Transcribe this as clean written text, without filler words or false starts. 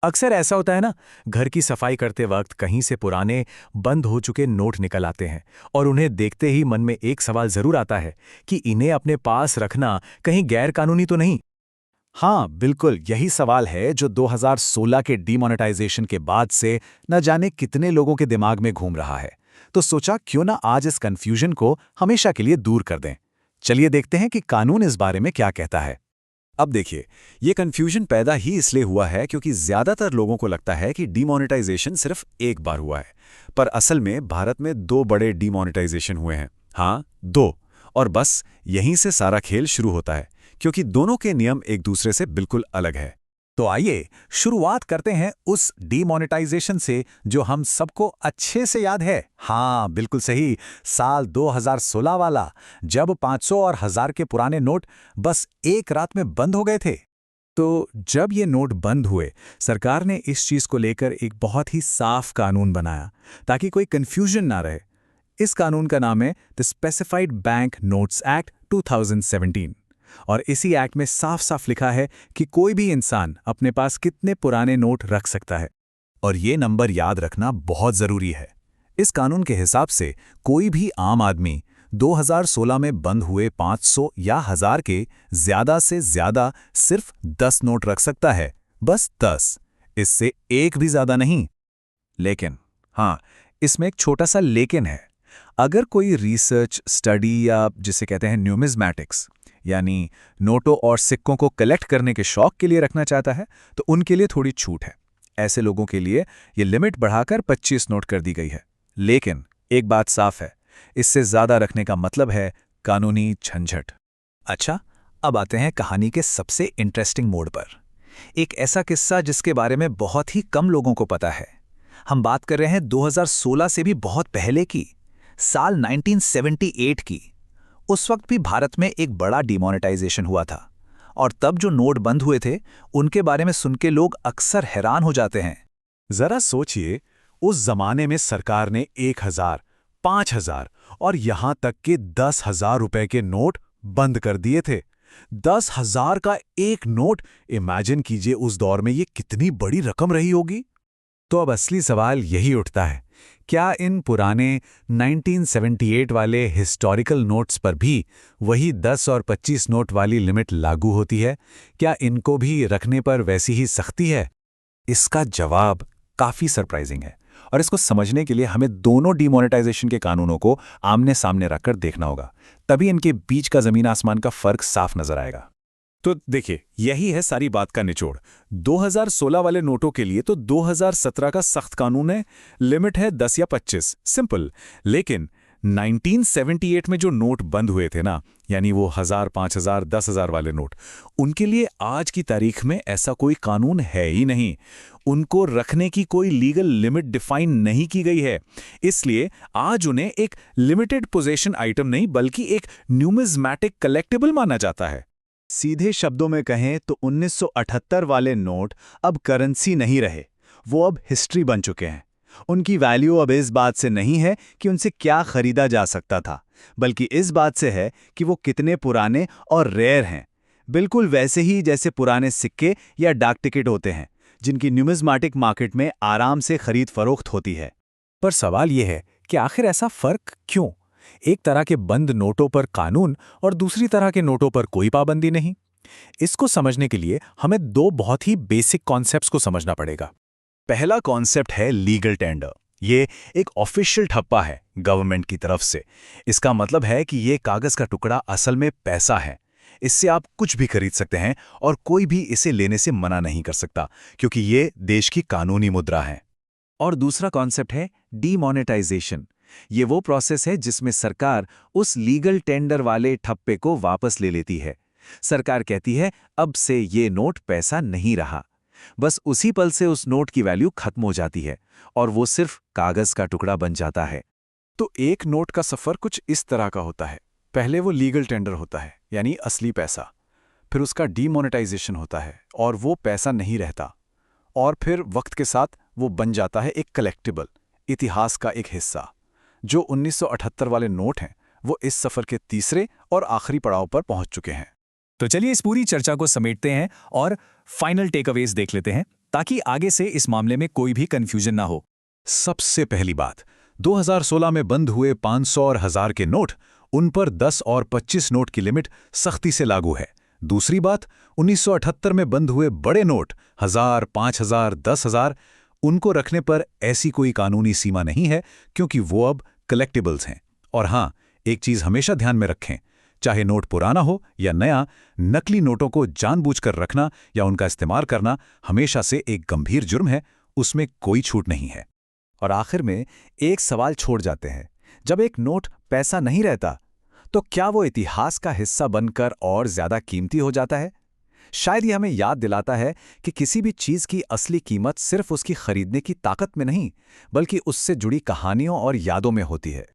अक्सर ऐसा होता है ना, घर की सफाई करते वक्त कहीं से पुराने बंद हो चुके नोट निकल आते हैं और उन्हें देखते ही मन में एक सवाल जरूर आता है कि इन्हें अपने पास रखना कहीं गैर कानूनी तो नहीं। हाँ, बिल्कुल यही सवाल है जो 2016 के डीमोनेटाइजेशन के बाद से न जाने कितने लोगों के दिमाग में घूम रहा है। तो सोचा क्यों ना आज इस कंफ्यूजन को हमेशा के लिए दूर कर दें। चलिए देखते हैं कि कानून इस बारे में क्या कहता है। अब देखिए, ये कंफ्यूजन पैदा ही इसलिए हुआ है क्योंकि ज्यादातर लोगों को लगता है कि डीमोनेटाइजेशन सिर्फ एक बार हुआ है। पर असल में भारत में दो बड़े डीमोनेटाइजेशन हुए हैं। हाँ, दो। और बस यहीं से सारा खेल शुरू होता है, क्योंकि दोनों के नियम एक दूसरे से बिल्कुल अलग है। तो आइए शुरुआत करते हैं उस डीमोनेटाइजेशन से जो हम सबको अच्छे से याद है। हाँ, बिल्कुल सही, साल 2016 वाला, जब 500 और 1000 के पुराने नोट बस एक रात में बंद हो गए थे। तो जब ये नोट बंद हुए, सरकार ने इस चीज को लेकर एक बहुत ही साफ कानून बनाया ताकि कोई कंफ्यूजन ना रहे। इस कानून का नाम है the specified bank notes act 2017। और इसी एक्ट में साफ साफ लिखा है कि कोई भी इंसान अपने पास कितने पुराने नोट रख सकता है। और ये नंबर याद रखना बहुत जरूरी है। इस कानून के हिसाब से कोई भी आम आदमी 2016 में बंद हुए 500 या 1000 के ज्यादा से ज्यादा सिर्फ 10 नोट रख सकता है, बस 10, इससे एक भी ज्यादा नहीं। लेकिन हाँ, इसमें एक छोटा सा लेकिन है। अगर कोई रिसर्च स्टडी या जिसे कहते हैं न्यूमिज्मैटिक्स यानी नोटों और सिक्कों को कलेक्ट करने के शौक के लिए रखना चाहता है, तो उनके लिए थोड़ी छूट है। ऐसे लोगों के लिए ये लिमिट बढ़ाकर 25 नोट कर दी गई है। लेकिन एक बात साफ है, इससे ज्यादा रखने का मतलब है कानूनी झंझट। अच्छा, अब आते हैं कहानी के सबसे इंटरेस्टिंग मोड़ पर। एक ऐसा किस्सा जिसके बारे में बहुत ही कम लोगों को पता है। हम बात कर रहे हैं 2016 से भी बहुत पहले की, साल 1978 की। उस वक्त भी भारत में एक बड़ा डिमोनेटाइजेशन हुआ था और तब जो नोट बंद हुए थे उनके बारे में सुन के लोग अक्सर हैरान हो जाते हैं। जरा सोचिए, उस जमाने में सरकार ने 1000, 5000 और यहां तक के 10,000 रुपए के नोट बंद कर दिए थे। 10,000 का एक नोट, इमेजिन कीजिए उस दौर में ये कितनी बड़ी रकम रही होगी। तो अब असली सवाल यही उठता है, क्या इन पुराने 1978 वाले हिस्टोरिकल नोट्स पर भी वही 10 और 25 नोट वाली लिमिट लागू होती है? क्या इनको भी रखने पर वैसी ही सख्ती है? इसका जवाब काफी सरप्राइजिंग है और इसको समझने के लिए हमें दोनों डीमोनेटाइजेशन के कानूनों को आमने सामने रखकर देखना होगा, तभी इनके बीच का जमीन आसमान का फर्क साफ नजर आएगा। तो देखिए, यही है सारी बात का निचोड़। 2016 वाले नोटों के लिए तो 2017 का सख्त कानून है, लिमिट है 10 या 25, सिंपल। लेकिन 1978 में जो नोट बंद हुए थे ना, यानी वो 1000, 5000, 10,000 वाले नोट, उनके लिए आज की तारीख में ऐसा कोई कानून है ही नहीं। उनको रखने की कोई लीगल लिमिट डिफाइन नहीं की गई है। इसलिए आज उन्हें एक लिमिटेड पोजेशन आइटम नहीं बल्कि एक न्यूमिज्मैटिक कलेक्टिबल माना जाता है। सीधे शब्दों में कहें तो 1978 वाले नोट अब करेंसी नहीं रहे, वो अब हिस्ट्री बन चुके हैं। उनकी वैल्यू अब इस बात से नहीं है कि उनसे क्या खरीदा जा सकता था, बल्कि इस बात से है कि वो कितने पुराने और रेयर हैं। बिल्कुल वैसे ही जैसे पुराने सिक्के या डाक टिकट होते हैं, जिनकी न्यूमिज्मेटिक मार्केट में आराम से खरीद फरोख्त होती है। पर सवाल यह है कि आखिर ऐसा फर्क क्यों? एक तरह के बंद नोटों पर कानून और दूसरी तरह के नोटों पर कोई पाबंदी नहीं। इसको समझने के लिए हमें दो बहुत ही बेसिक कॉन्सेप्ट्स को समझना पड़ेगा। पहला कॉन्सेप्ट है लीगल टेंडर। ये एक ऑफिशियल ठप्पा है गवर्नमेंट की तरफ से। इसका मतलब है कि ये कागज का टुकड़ा असल में पैसा है। इससे आप कुछ भी खरीद सकते हैं और कोई भी इसे लेने से मना नहीं कर सकता, क्योंकि ये देश की कानूनी मुद्रा है। और दूसरा कॉन्सेप्ट है डीमोनेटाइजेशन। ये वो प्रोसेस है जिसमें सरकार उस लीगल टेंडर वाले ठप्पे को वापस ले लेती है। सरकार कहती है अब से ये नोट पैसा नहीं रहा। बस उसी पल से उस नोट की वैल्यू खत्म हो जाती है और वो सिर्फ कागज का टुकड़ा बन जाता है। तो एक नोट का सफर कुछ इस तरह का होता है। पहले वो लीगल टेंडर होता है, यानी असली पैसा। फिर उसका डीमोनेटाइजेशन होता है और वो पैसा नहीं रहता। और फिर वक्त के साथ वो बन जाता है एक कलेक्टिबल, इतिहास का एक हिस्सा। जो 1978 वाले नोट हैं, वो इस सफर के तीसरे और आखिरी पड़ाव पर पहुंच चुके हैं। तो चलिए इस पूरी चर्चा को समेटते हैं और फाइनल टेकअवेज देख लेते हैं। ताकि आगे से इस मामले में कोई भी कंफ्यूजन ना हो। सबसे पहली बात, 2016 में बंद हुए 500 और 1000 के नोट, उन पर 10 और 25 नोट की लिमिट सख्ती से लागू है। दूसरी बात, 1978 में बंद हुए बड़े नोट 1000, 5000, 10,000, उनको रखने पर ऐसी कोई कानूनी सीमा नहीं है, क्योंकि वो अब कलेक्टिबल्स हैं। और हाँ, एक चीज हमेशा ध्यान में रखें, चाहे नोट पुराना हो या नया, नकली नोटों को जानबूझकर रखना या उनका इस्तेमाल करना हमेशा से एक गंभीर जुर्म है, उसमें कोई छूट नहीं है। और आखिर में एक सवाल छोड़ जाते हैं, जब एक नोट पैसा नहीं रहता तो क्या वो इतिहास का हिस्सा बनकर और ज्यादा कीमती हो जाता है? शायद ये हमें याद दिलाता है कि किसी भी चीज की असली कीमत सिर्फ उसकी खरीदने की ताकत में नहीं, बल्कि उससे जुड़ी कहानियों और यादों में होती है।